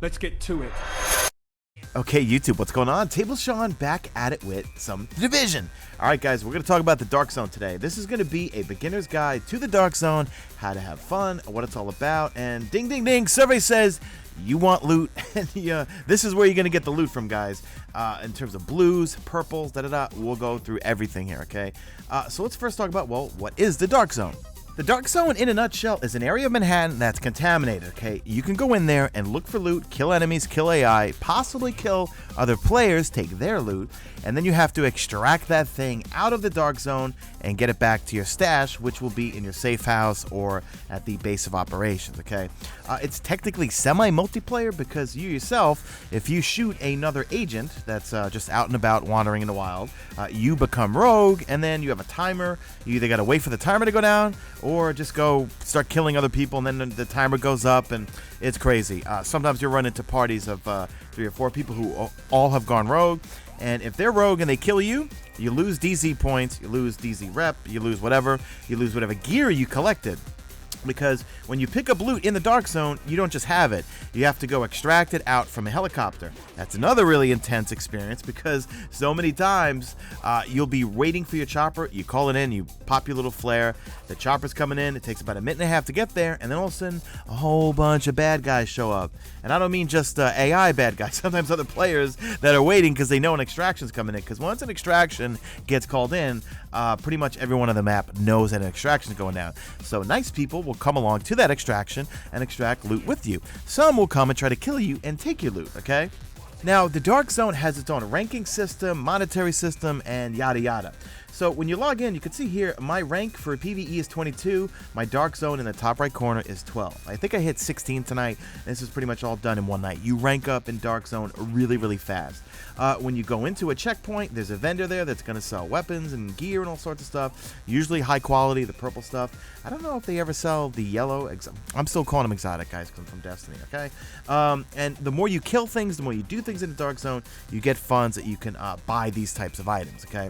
Let's get to it. Okay, YouTube, what's going on? Table Sean back at it with some Division. All right, guys, we're going to talk about the Dark Zone today. This is going to be a beginner's guide to the Dark Zone, how to have fun, what it's all about, and ding, ding, ding, survey says you want loot, and this is where you're going to get the loot from, guys. In terms of blues, purples, da-da-da, we'll go through everything here, okay? So let's first talk about, well, what is the Dark Zone? The Dark Zone, in a nutshell, is an area of Manhattan that's contaminated, okay? You can go in there and look for loot, kill enemies, kill AI, possibly kill other players, take their loot, and then you have to extract that thing out of the Dark Zone and get it back to your stash, which will be in your safe house or at the base of operations, okay? It's technically semi-multiplayer because you yourself, if you shoot another agent that's just out and about wandering in the wild, you become rogue, and then you have a timer. You either got to wait for the timer to go down or just go start killing other people, and then the timer goes up, and it's crazy. Sometimes you'll run into parties of 3 or 4 people who all have gone rogue, and if they're rogue and they kill you, you lose DZ points, you lose DZ rep, you lose whatever gear you collected. Because when you pick up loot in the Dark Zone, you don't just have it. You have to go extract it out from a helicopter. That's another really intense experience because so many times you'll be waiting for your chopper. You call it in, you pop your little flare. The chopper's coming in. It takes about a minute and a half to get there. And then all of a sudden, a whole bunch of bad guys show up. And I don't mean just AI bad guys. Sometimes other players that are waiting because they know an extraction's coming in. Because once an extraction gets called in, pretty much everyone on the map knows that an extraction's going down. So nice people will come along to that extraction and extract loot with you. Some will come and try to kill you and take your loot, okay? Now, the Dark Zone has its own ranking system, monetary system, and yada yada. So when you log in, you can see here, my rank for PvE is 22. My Dark Zone in the top right corner is 12. I think I hit 16 tonight. This is pretty much all done in one night. You rank up in Dark Zone really, really fast. When you go into a checkpoint, there's a vendor there that's going to sell weapons and gear and all sorts of stuff. Usually high quality, the purple stuff. I don't know if they ever sell the yellow. I'm still calling them exotic, guys, because I'm from Destiny, okay? And the more you kill things, the more you do things in the Dark Zone, you get funds that you can buy these types of items, okay?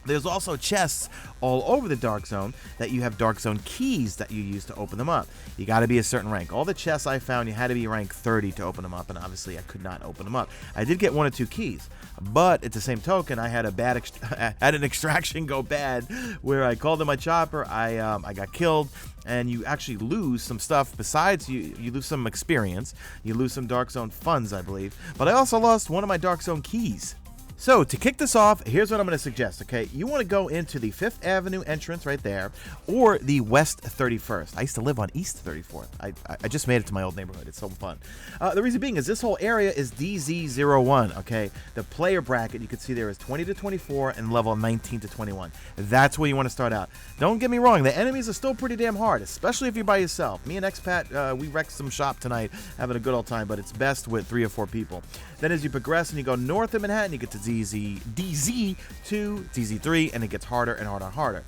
There's also chests all over the Dark Zone that you have Dark Zone keys that you use to open them up. You got to be a certain rank. All the chests I found, you had to be rank 30 to open them up, and obviously I could not open them up. I did get 1 or 2 keys, but at the same token, I had an extraction go bad where I called in my chopper, I got killed, and you actually lose some stuff. Besides, you lose some experience, you lose some Dark Zone funds, I believe, but I also lost 1 of my Dark Zone keys. So, to kick this off, here's what I'm going to suggest, okay? You want to go into the 5th Avenue entrance right there, or the West 31st. I used to live on East 34th. I just made it to my old neighborhood. It's so fun. The reason being is this whole area is DZ01, okay? The player bracket, you can see there is 20 to 24 and level 19 to 21. That's where you want to start out. Don't get me wrong, the enemies are still pretty damn hard, especially if you're by yourself. Me and Expat, we wrecked some shop tonight, having a good old time, but it's best with 3 or 4 people. Then as you progress and you go north of Manhattan, you get to DZ2, DZ3, and it gets harder and harder and harder.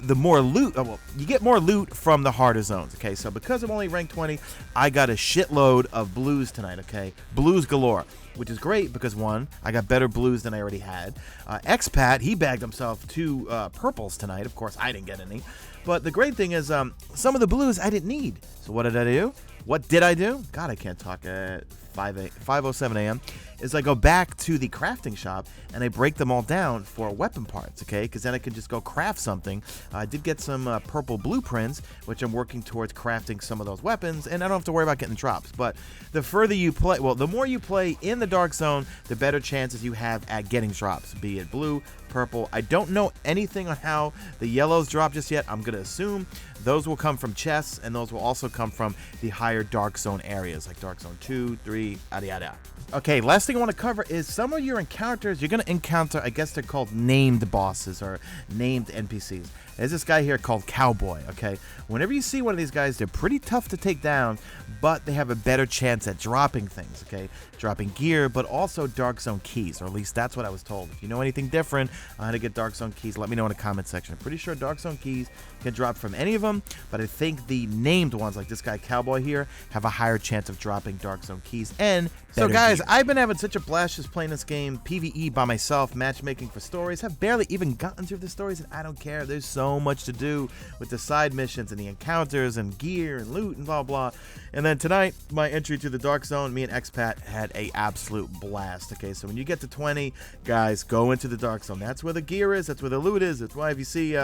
The more loot, you get more loot from the harder zones, okay? So because I'm only ranked 20, I got a shitload of blues tonight, okay? Blues galore, which is great because, 1, I got better blues than I already had. Expat, he bagged himself 2 purples tonight. Of course, I didn't get any. But the great thing is some of the blues I didn't need. So what did I do? What did I do? God, I can't talk at 5:07 a.m. is I go back to the crafting shop and I break them all down for weapon parts, okay? Because then I can just go craft something. I did get some purple blueprints, which I'm working towards crafting some of those weapons, and I don't have to worry about getting drops. But the further you play, well, the more you play in the Dark Zone, the better chances you have at getting drops, be it blue, purple. I don't know anything on how the yellows drop just yet. I'm going to assume those will come from chests, and those will also come from the higher Dark Zone areas, like Dark Zone 2, 3, yada yada. Okay, last thing I want to cover is some of your encounters. You're going to encounter, I guess they're called named bosses or named NPCs. There's this guy here called Cowboy, okay? Whenever you see one of these guys, they're pretty tough to take down, but they have a better chance at dropping things, okay? Dropping gear, but also Dark Zone keys, or at least that's what I was told. If you know anything different on how to get Dark Zone keys, let me know in the comment section. I'm pretty sure Dark Zone keys can drop from any of them, but I think the named ones, like this guy Cowboy here, have a higher chance of dropping Dark Zone keys. stories, and so guys, I've been having such a blast just playing this game PvE by myself, matchmaking for stories. Have barely even gotten through the stories, and I don't care. There's so much to do with the side missions and the encounters and gear and loot and blah blah. And then tonight, my entry to the Dark Zone, me and Expat had a absolute blast. Okay, so when you get to 20, guys, go into the Dark Zone. That's where the gear is. That's where the loot is. That's why if you see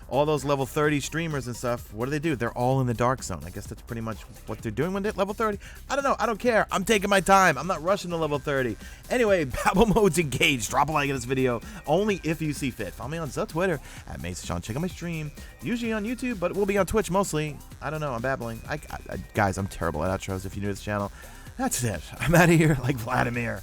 all those level 30 streamers and stuff, what do? They're all in the Dark Zone. I guess that's pretty much what they're doing when they're at level 30. I don't know. I don't care. I'm taking my time. I'm not rushing to level 30. Anyway, Babel mode's engaged. Drop a like in this video, only if you see fit. Follow me on Twitter at Mesa Sean. Check out my stream, usually on YouTube, but it will be on Twitch mostly. I don't know. I'm babbling. Guys, I'm terrible at outros. If you're new to this channel, that's it. I'm out of here like Vladimir.